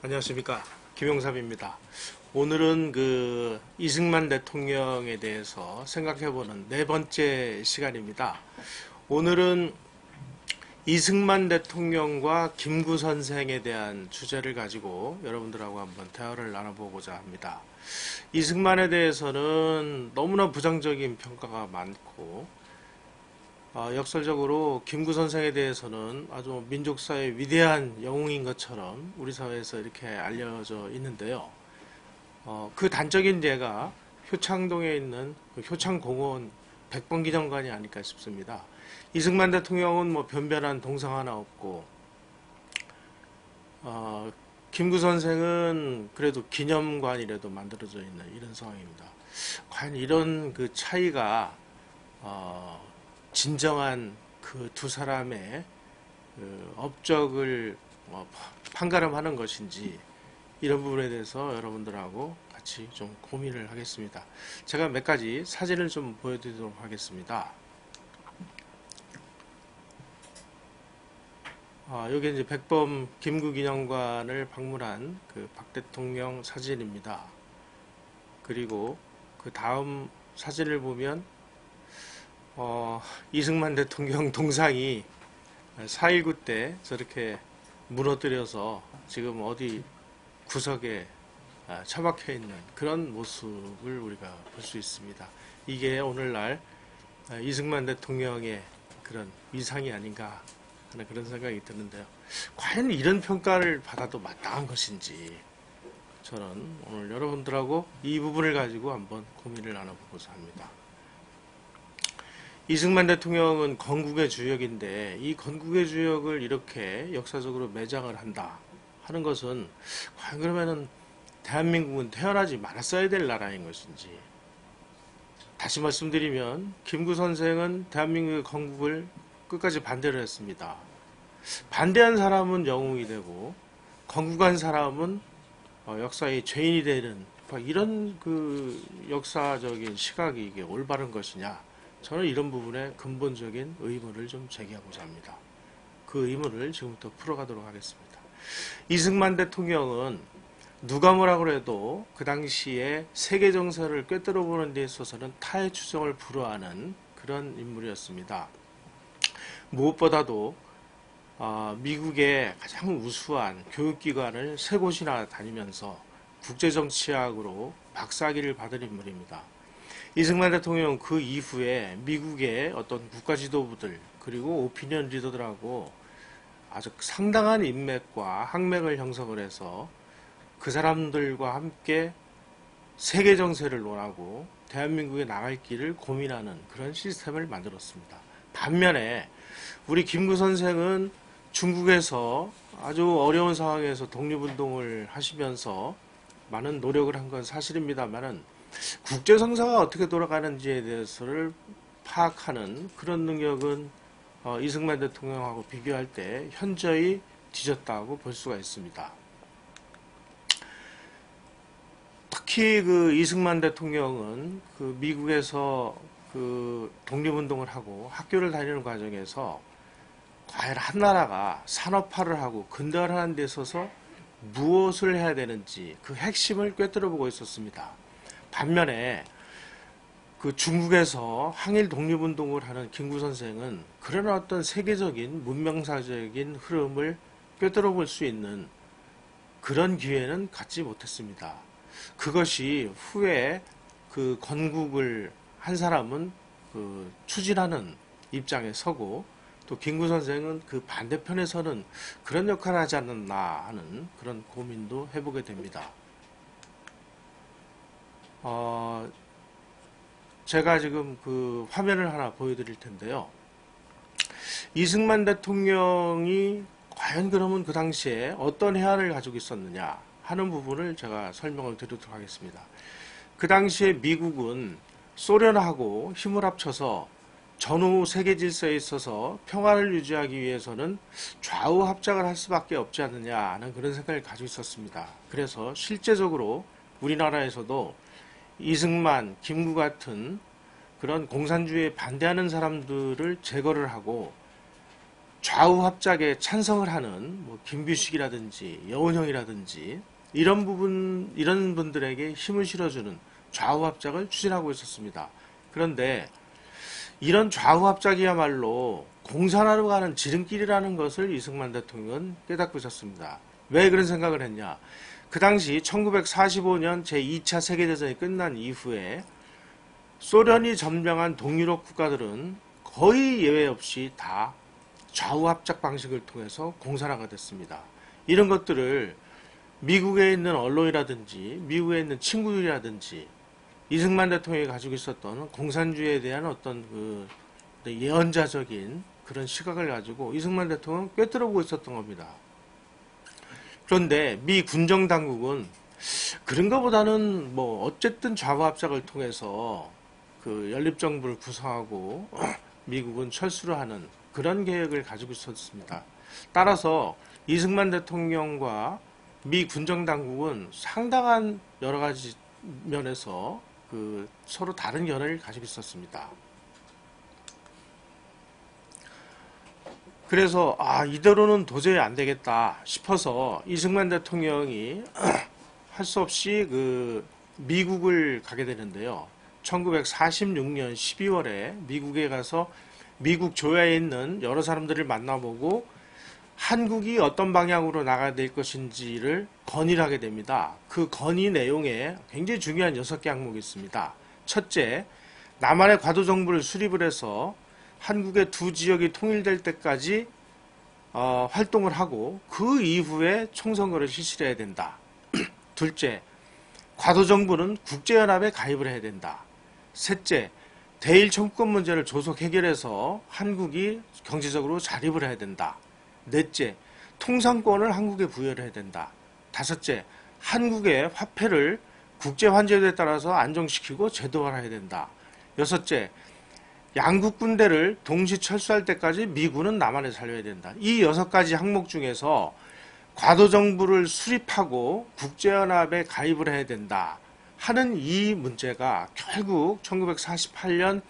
안녕하십니까, 김용삼입니다. 오늘은 이승만 대통령에 대해서 생각해보는 네 번째 시간입니다. 오늘은 이승만 대통령과 김구 선생에 대한 주제를 가지고 여러분들하고 한번 대화를 나눠보고자 합니다. 이승만에 대해서는 너무나 부정적인 평가가 많고, 역설적으로 김구 선생에 대해서는 아주 민족사의 위대한 영웅인 것처럼 우리 사회에서 이렇게 알려져 있는데요. 그 단적인 예가 효창동에 있는 효창공원 백범기념관이 아닐까 싶습니다. 이승만 대통령은 뭐 변변한 동상 하나 없고, 김구 선생은 그래도 기념관이라도 만들어져 있는 이런 상황입니다. 과연 이런 그 차이가 진정한 그 두 사람의 그 업적을 판가름하는 것인지, 이런 부분에 대해서 여러분들하고 같이 좀 고민을 하겠습니다. 제가 몇 가지 사진을 좀 보여드리도록 하겠습니다. 여기 이제 백범 김구 기념관을 방문한 그 박 대통령 사진입니다. 그리고 그 다음 사진을 보면 이승만 대통령 동상이 4.19 때 저렇게 무너뜨려서 지금 어디 구석에 처박혀 있는 그런 모습을 우리가 볼 수 있습니다. 이게 오늘날 이승만 대통령의 그런 위상이 아닌가 하는 그런 생각이 드는데요. 과연 이런 평가를 받아도 마땅한 것인지, 저는 오늘 여러분들하고 이 부분을 가지고 한번 고민을 나눠보고자 합니다. 이승만 대통령은 건국의 주역인데, 이 건국의 주역을 이렇게 역사적으로 매장을 한다 하는 것은 과연 그러면은 대한민국은 태어나지 말았어야 될 나라인 것인지. 다시 말씀드리면 김구 선생은 대한민국의 건국을 끝까지 반대를 했습니다. 반대한 사람은 영웅이 되고 건국한 사람은 역사의 죄인이 되는, 이런 그 역사적인 시각이 이게 올바른 것이냐, 저는 이런 부분에 근본적인 의문을 좀 제기하고자 합니다. 그 의문을 지금부터 풀어가도록 하겠습니다. 이승만 대통령은 누가 뭐라 그래도 그 당시에 세계 정세를 꿰뚫어 보는 데 있어서는 타의 추종을 불허하는 그런 인물이었습니다. 무엇보다도 미국의 가장 우수한 교육기관을 세 곳이나 다니면서 국제정치학으로 박사학위를 받은 인물입니다. 이승만 대통령은 그 이후에 미국의 어떤 국가 지도부들 그리고 오피니언 리더들하고 아주 상당한 인맥과 항맥을 형성을 해서 그 사람들과 함께 세계 정세를 논하고 대한민국에 나갈 길을 고민하는 그런 시스템을 만들었습니다. 반면에 우리 김구 선생은 중국에서 아주 어려운 상황에서 독립운동을 하시면서 많은 노력을 한 건 사실입니다만은 국제성사가 어떻게 돌아가는지에 대해서를 파악하는 그런 능력은 이승만 대통령하고 비교할 때 현저히 뒤졌다고 볼 수가 있습니다. 특히 그 이승만 대통령은 그 미국에서 그 독립운동을 하고 학교를 다니는 과정에서 과연 한 나라가 산업화를 하고 근대화하는 데 있어서 무엇을 해야 되는지 그 핵심을 꿰뚫어 보고 있었습니다. 반면에 그 중국에서 항일 독립운동을 하는 김구 선생은 그런 어떤 세계적인 문명사적인 흐름을 꿰뚫어 볼 수 있는 그런 기회는 갖지 못했습니다. 그것이 후에 그 건국을 한 사람은 그 추진하는 입장에 서고, 또 김구 선생은 그 반대편에서는 그런 역할을 하지 않았나 하는 그런 고민도 해보게 됩니다. 제가 지금 그 화면을 하나 보여드릴 텐데요. 이승만 대통령이 과연 그러면 그 당시에 어떤 해안을 가지고 있었느냐 하는 부분을 제가 설명을 드리도록 하겠습니다. 그 당시에 미국은 소련하고 힘을 합쳐서 전후 세계 질서에 있어서 평화를 유지하기 위해서는 좌우 합작을 할 수밖에 없지 않느냐 하는 그런 생각을 가지고 있었습니다. 그래서 실제적으로 우리나라에서도 이승만, 김구 같은 그런 공산주의에 반대하는 사람들을 제거를 하고 좌우 합작에 찬성을 하는 뭐 김규식이라든지 여운형이라든지 이런 분들에게 힘을 실어주는 좌우 합작을 추진하고 있었습니다. 그런데 이런 좌우 합작이야말로 공산화로 가는 지름길이라는 것을 이승만 대통령은 깨닫고 있었습니다. 왜 그런 생각을 했냐? 그 당시 1945년 제2차 세계대전이 끝난 이후에 소련이 점령한 동유럽 국가들은 거의 예외 없이 다 좌우 합작 방식을 통해서 공산화가 됐습니다. 이런 것들을 미국에 있는 언론이라든지 미국에 있는 친구들이라든지 이승만 대통령이 가지고 있었던 공산주의에 대한 어떤 그 예언자적인 그런 시각을 가지고 이승만 대통령은 꿰뚫어보고 있었던 겁니다. 그런데 미 군정 당국은 그런 것보다는 뭐 어쨌든 좌우 합작을 통해서 그 연립정부를 구성하고 미국은 철수를 하는 그런 계획을 가지고 있었습니다. 따라서 이승만 대통령과 미 군정 당국은 상당한 여러 가지 면에서 그 서로 다른 견해를 가지고 있었습니다. 그래서 이대로는 도저히 안 되겠다 싶어서 이승만 대통령이 할 수 없이 그 미국을 가게 되는데요. 1946년 12월에 미국에 가서 미국 조야에 있는 여러 사람들을 만나보고 한국이 어떤 방향으로 나가야 될 것인지를 건의를 하게 됩니다. 그 건의 내용에 굉장히 중요한 6개 항목이 있습니다. 첫째, 남한의 과도정부를 수립을 해서 한국의 두 지역이 통일될 때까지 활동을 하고 그 이후에 총선거를 실시해야 된다. 둘째, 과도정부는 국제연합에 가입을 해야 된다. 셋째, 대일 청구권 문제를 조속 해결해서 한국이 경제적으로 자립을 해야 된다. 넷째, 통상권을 한국에 부여를 해야 된다. 다섯째, 한국의 화폐를 국제환전에 따라서 안정시키고 제도화해야 된다. 여섯째, 양국 군대를 동시 철수할 때까지 미군은 남한에 살려야 된다. 이 6가지 항목 중에서 과도정부를 수립하고 국제연합에 가입을 해야 된다 하는 이 문제가 결국 1948년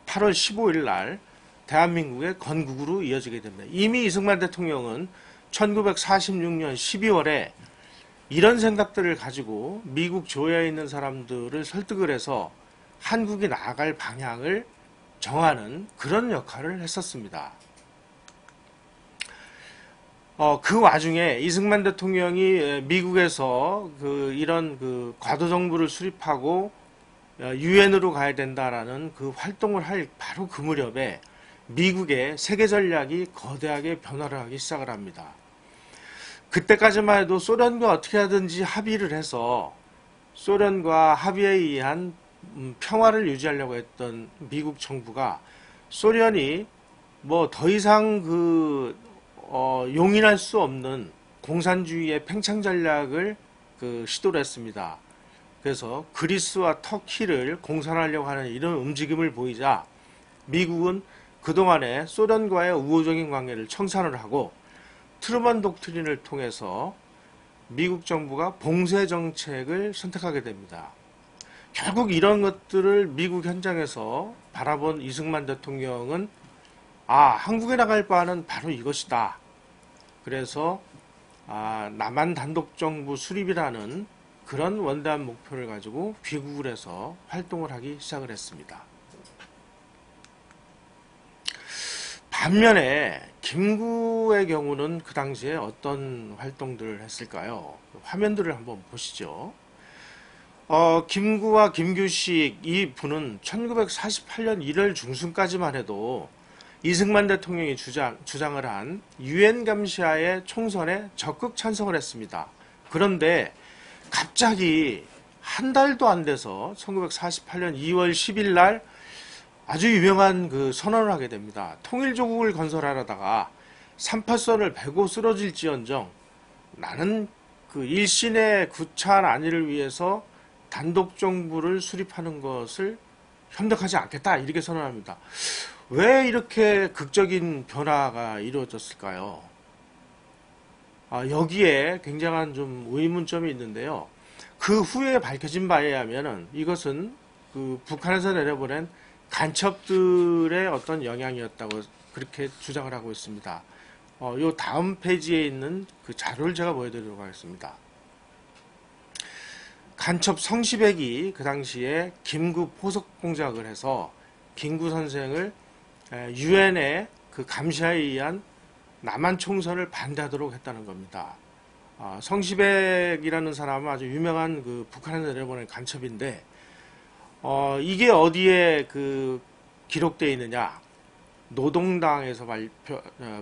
8월 15일 날 대한민국의 건국으로 이어지게 됩니다. 이미 이승만 대통령은 1946년 12월에 이런 생각들을 가지고 미국 조야에 있는 사람들을 설득을 해서 한국이 나아갈 방향을 정하는 그런 역할을 했었습니다. 그 와중에 이승만 대통령이 미국에서 이런 과도정부를 수립하고 유엔으로 가야 된다라는 그 활동을 할 바로 그 무렵에 미국의 세계 전략이 거대하게 변화를 하기 시작을 합니다. 그때까지만 해도 소련과 어떻게 하든지 합의를 해서 소련과 합의에 의한 평화를 유지하려고 했던 미국 정부가 소련이 뭐 더 이상 용인할 수 없는 공산주의의 팽창 전략을 시도를 했습니다. 그래서 그리스와 터키를 공산화하려고 하는 이런 움직임을 보이자 미국은 그동안에 소련과의 우호적인 관계를 청산을 하고 트루먼 독트린을 통해서 미국 정부가 봉쇄 정책을 선택하게 됩니다. 결국 이런 것들을 미국 현장에서 바라본 이승만 대통령은 한국에 나갈 바는 바로 이것이다. 그래서 남한 단독정부 수립이라는 그런 원대한 목표를 가지고 귀국을 해서 활동을 하기 시작을 했습니다. 반면에 김구의 경우는 그 당시에 어떤 활동들을 했을까요? 화면들을 한번 보시죠. 김구와 김규식 이 분은 1948년 1월 중순까지만 해도 이승만 대통령이 주장을 한 유엔 감시하에 총선에 적극 찬성을 했습니다. 그런데 갑자기 한 달도 안 돼서 1948년 2월 10일 날 아주 유명한 선언을 하게 됩니다. 통일조국을 건설하려다가 38선을 베고 쓰러질지언정 나는 일신의 구차한 안위를 위해서 단독정부를 수립하는 것을 협력하지 않겠다 이렇게 선언합니다. 왜 이렇게 극적인 변화가 이루어졌을까요? 여기에 굉장한 좀 의문점이 있는데요. 그 후에 밝혀진 바에 의하면 이것은 북한에서 내려보낸 간첩들의 어떤 영향이었다고 그렇게 주장을 하고 있습니다. 요 다음 페이지에 있는 그 자료를 제가 보여드리도록 하겠습니다. 간첩 성시백이 그 당시에 김구 포석 공작을 해서 김구 선생을 유엔의 그 감시하에 의한 남한 총선을 반대하도록 했다는 겁니다. 성시백이라는 사람은 아주 유명한 그 북한에서 내려보낸 간첩인데, 이게 어디에 그 기록되어 있느냐? 노동당에서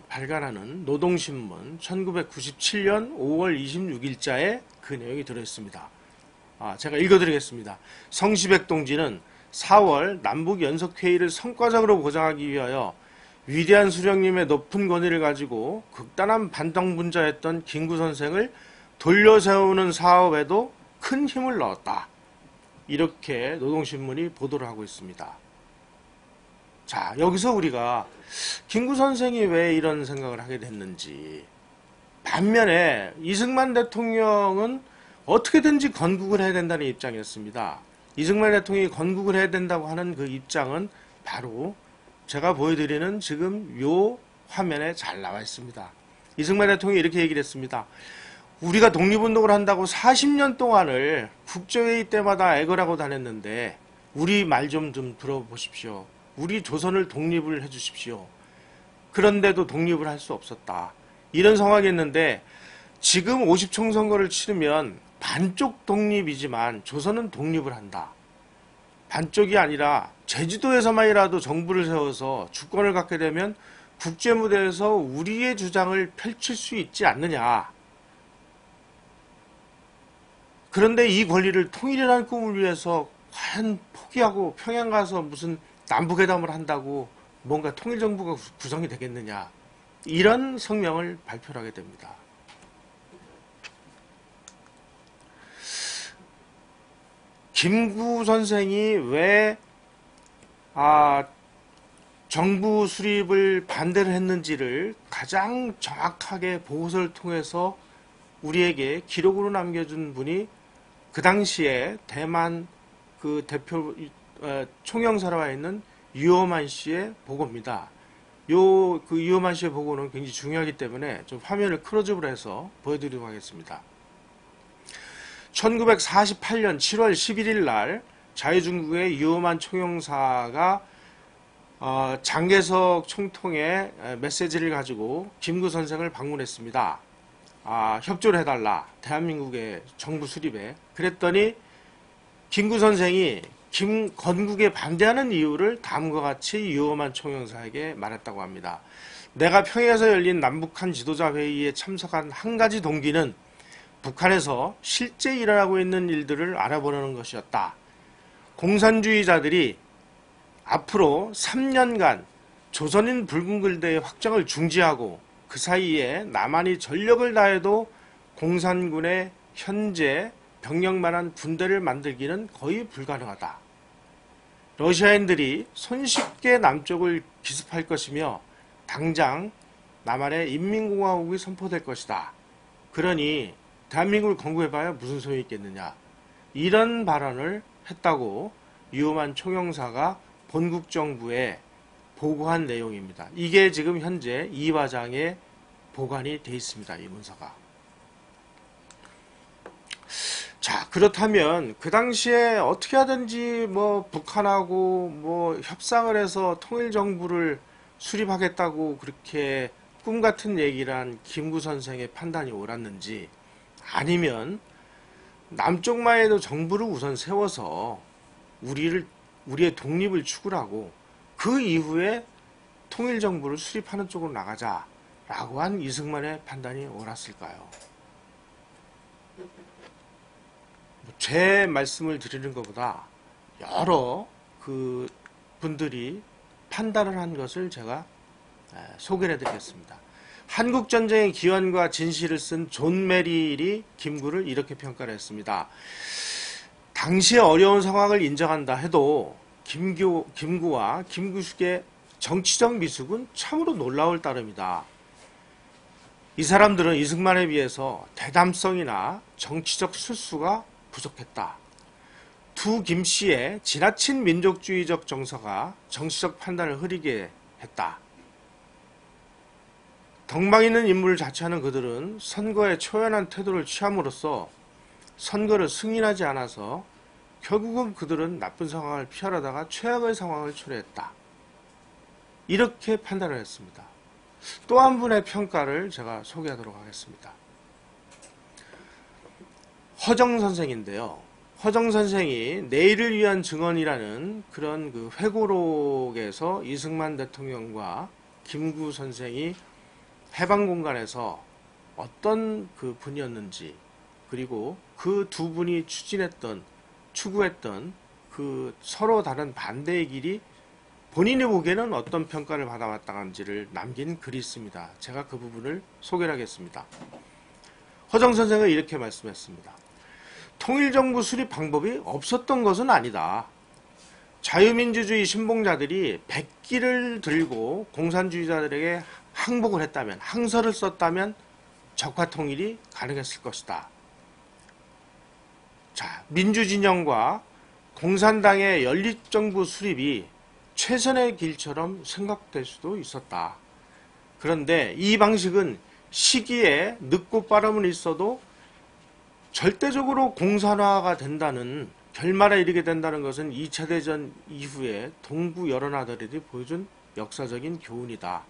발간하는 노동신문 1997년 5월 26일자에 그 내용이 들어있습니다. 제가 읽어드리겠습니다. 성시백 동지는 4월 남북연석회의를 성과적으로 보장하기 위하여 위대한 수령님의 높은 권위를 가지고 극단한 반동분자였던 김구 선생을 돌려세우는 사업에도 큰 힘을 넣었다. 이렇게 노동신문이 보도를 하고 있습니다. 자, 여기서 우리가 김구 선생이 왜 이런 생각을 하게 됐는지, 반면에 이승만 대통령은 어떻게든지 건국을 해야 된다는 입장이었습니다. 이승만 대통령이 건국을 해야 된다고 하는 그 입장은 바로 제가 보여드리는 지금 요 화면에 잘 나와 있습니다. 이승만 대통령이 이렇게 얘기를 했습니다. 우리가 독립운동을 한다고 40년 동안을 국제회의 때마다 애걸하고 다녔는데 우리 말 좀 들어보십시오. 우리 조선을 독립을 해주십시오. 그런데도 독립을 할 수 없었다. 이런 상황이었는데 지금 50총 선거를 치르면 반쪽 독립이지만 조선은 독립을 한다. 반쪽이 아니라 제주도에서만이라도 정부를 세워서 주권을 갖게 되면 국제무대에서 우리의 주장을 펼칠 수 있지 않느냐. 그런데 이 권리를 통일이라는 꿈을 위해서 과연 포기하고 평양 가서 무슨 남북회담을 한다고 뭔가 통일정부가 구성이 되겠느냐. 이런 성명을 발표를 하게 됩니다. 김구 선생이 왜 정부 수립을 반대를 했는지를 가장 정확하게 보고서를 통해서 우리에게 기록으로 남겨준 분이 그 당시에 대만 그 대표 총영사로 있는 유어만 씨의 보고입니다. 그 유어만 씨의 보고는 굉장히 중요하기 때문에 좀 화면을 클로즈업을 해서 보여드리도록 하겠습니다. 1948년 7월 11일 날 자유중국의 유어만 총영사가 장개석 총통의 메시지를 가지고 김구 선생을 방문했습니다. 협조를 해달라. 대한민국의 정부 수립에. 그랬더니 김구 선생이 건국에 반대하는 이유를 다음과 같이 유어만 총영사에게 말했다고 합니다. 내가 평양에서 열린 남북한 지도자 회의에 참석한 한 가지 동기는 북한에서 실제 일어나고 있는 일들을 알아보려는 것이었다. 공산주의자들이 앞으로 3년간 조선인 붉은글대의 확장을 중지하고 그 사이에 남한이 전력을 다해도 공산군의 현재 병력만한 군대를 만들기는 거의 불가능하다. 러시아인들이 손쉽게 남쪽을 기습할 것이며 당장 남한의 인민공화국이 선포될 것이다. 그러니 대한민국을 건국해봐야 무슨 소용이 있겠느냐. 이런 발언을 했다고 유어만 총영사가 본국정부에 보고한 내용입니다. 이게 지금 현재 이화장에 보관이 되어 있습니다. 이 문서가. 자, 그렇다면 그 당시에 어떻게 하든지 북한하고 협상을 해서 통일정부를 수립하겠다고 그렇게 꿈같은 얘기를 한 김구 선생의 판단이 옳았는지, 아니면 남쪽만 해도 정부를 우선 세워서 우리의 독립을 추구하고 그 이후에 통일정부를 수립하는 쪽으로 나가자라고 한 이승만의 판단이 옳았을까요? 제 말씀을 드리는 것보다 여러 그 분들이 판단을 한 것을 제가 소개를 해드리겠습니다. 한국전쟁의 기원과 진실을 쓴 존 메릴이 김구를 이렇게 평가를 했습니다. 당시의 어려운 상황을 인정한다 해도 김구와 김구식의 정치적 미숙은 참으로 놀라울 따름이다. 이 사람들은 이승만에 비해서 대담성이나 정치적 술수가 부족했다. 두 김씨의 지나친 민족주의적 정서가 정치적 판단을 흐리게 했다. 덕망 있는 인물을 자처하는 그들은 선거에 초연한 태도를 취함으로써 선거를 승인하지 않아서 결국은 그들은 나쁜 상황을 피하려다가 최악의 상황을 초래했다. 이렇게 판단을 했습니다. 또 한 분의 평가를 제가 소개하도록 하겠습니다. 허정 선생인데요. 허정 선생이 내일을 위한 증언이라는 그런 그 회고록에서 이승만 대통령과 김구 선생이 해방공간에서 어떤 그 분이었는지, 그리고 그 두 분이 추구했던 그 서로 다른 반대의 길이 본인이 보기에는 어떤 평가를 받아왔다는지를 남긴 글이 있습니다. 제가 그 부분을 소개를 하겠습니다. 허정 선생은 이렇게 말씀했습니다. 통일정부 수립 방법이 없었던 것은 아니다. 자유민주주의 신봉자들이 백기를 들고 공산주의자들에게 항복을 했다면, 항서를 썼다면 적화통일이 가능했을 것이다. 자, 민주진영과 공산당의 연립정부 수립이 최선의 길처럼 생각될 수도 있었다. 그런데 이 방식은 시기에 늦고 빠름은 있어도 절대적으로 공산화가 된다는 결말에 이르게 된다는 것은 2차 대전 이후에 동구 여러 나라들이 보여준 역사적인 교훈이다.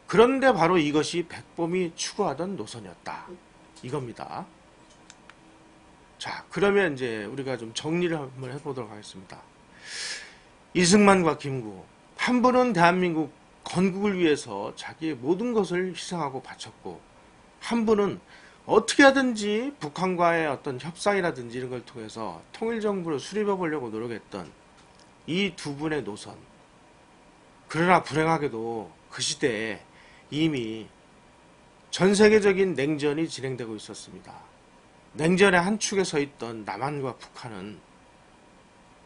그런데 바로 이것이 백범이 추구하던 노선이었다. 이겁니다. 자, 그러면 이제 우리가 좀 정리를 한번 해보도록 하겠습니다. 이승만과 김구, 한 분은 대한민국 건국을 위해서 자기의 모든 것을 희생하고 바쳤고, 한 분은 어떻게 하든지 북한과의 어떤 협상이라든지 이런 걸 통해서 통일정부를 수립해 보려고 노력했던 이 두 분의 노선. 그러나 불행하게도 그 시대에 이미 전 세계적인 냉전이 진행되고 있었습니다. 냉전의 한 축에 서 있던 남한과 북한은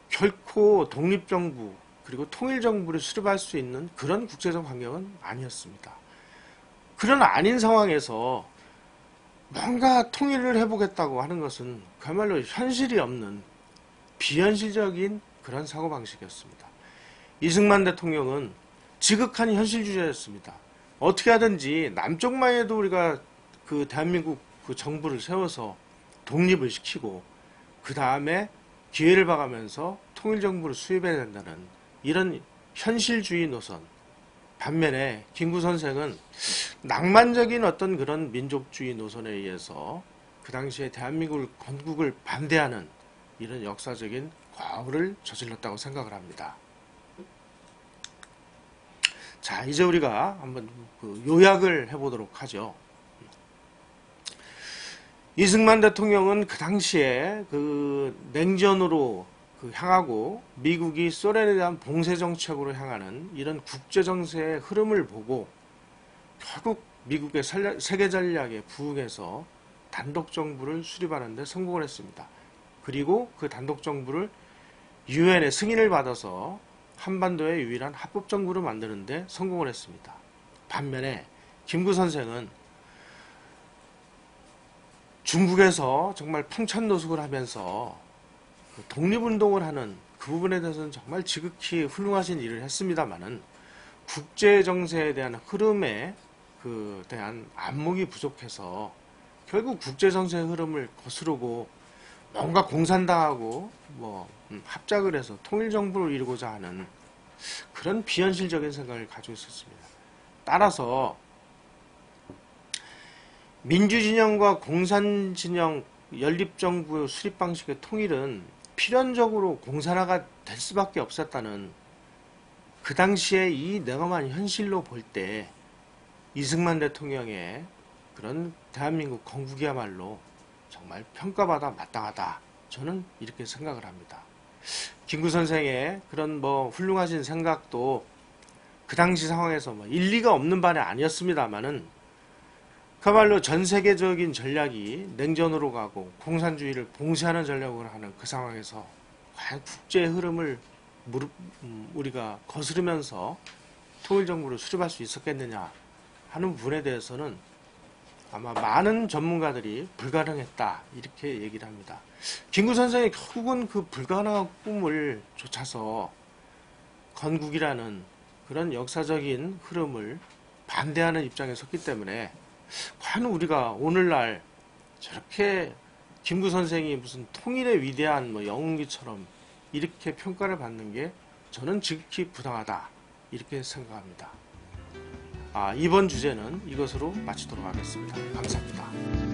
결코 독립정부 그리고 통일정부를 수립할 수 있는 그런 국제적 환경은 아니었습니다. 그런 아닌 상황에서 뭔가 통일을 해보겠다고 하는 것은 그야말로 현실이 없는 비현실적인 그런 사고방식이었습니다. 이승만 대통령은 지극한 현실주의자였습니다. 어떻게 하든지 남쪽만 해도 우리가 그 대한민국 그 정부를 세워서 독립을 시키고 그 다음에 기회를 봐가면서 통일정부를 수립해야 된다는 이런 현실주의 노선. 반면에 김구 선생은 낭만적인 어떤 그런 민족주의 노선에 의해서 그 당시에 대한민국을 건국을 반대하는 이런 역사적인 과오를 저질렀다고 생각을 합니다. 자, 이제 우리가 한번 그 요약을 해보도록 하죠. 이승만 대통령은 그 당시에 그 냉전으로 향하고 미국이 소련에 대한 봉쇄 정책으로 향하는 이런 국제 정세의 흐름을 보고 결국 미국의 세계 전략에 부응해서 단독 정부를 수립하는 데 성공을 했습니다. 그리고 그 단독 정부를 유엔의 승인을 받아서 한반도의 유일한 합법 정부를 만드는 데 성공을 했습니다. 반면에 김구 선생은 중국에서 정말 풍찬노숙을 하면서 독립운동을 하는 그 부분에 대해서는 정말 지극히 훌륭하신 일을 했습니다만은 국제정세에 대한 흐름에 대한 안목이 부족해서 결국 국제정세의 흐름을 거스르고 뭔가 공산당하고 합작을 해서 통일정부를 이루고자 하는 그런 비현실적인 생각을 가지고 있었습니다. 따라서 민주진영과 공산진영 연립정부 수립 방식의 통일은 필연적으로 공산화가 될 수밖에 없었다는 그 당시에 이 냉엄한 현실로 볼 때 이승만 대통령의 그런 대한민국 건국이야말로 정말 평가받아 마땅하다. 저는 이렇게 생각을 합니다. 김구 선생의 그런 훌륭하신 생각도 그 당시 상황에서 일리가 없는 바는 아니었습니다만은 그야말로 전 세계적인 전략이 냉전으로 가고 공산주의를 봉쇄하는 전략으로 하는 그 상황에서 과연 국제의 흐름을 우리가 거스르면서 통일정부를 수립할 수 있었겠느냐 하는 부분에 대해서는 아마 많은 전문가들이 불가능했다 이렇게 얘기를 합니다. 김구 선생이 결국은 그 불가능한 꿈을 쫓아서 건국이라는 그런 역사적인 흐름을 반대하는 입장에 섰기 때문에 과연 우리가 오늘날 저렇게 김구 선생이 무슨 통일의 위대한 뭐 영웅기처럼 이렇게 평가를 받는 게 저는 지극히 부당하다 이렇게 생각합니다. 이번 주제는 이것으로 마치도록 하겠습니다. 감사합니다.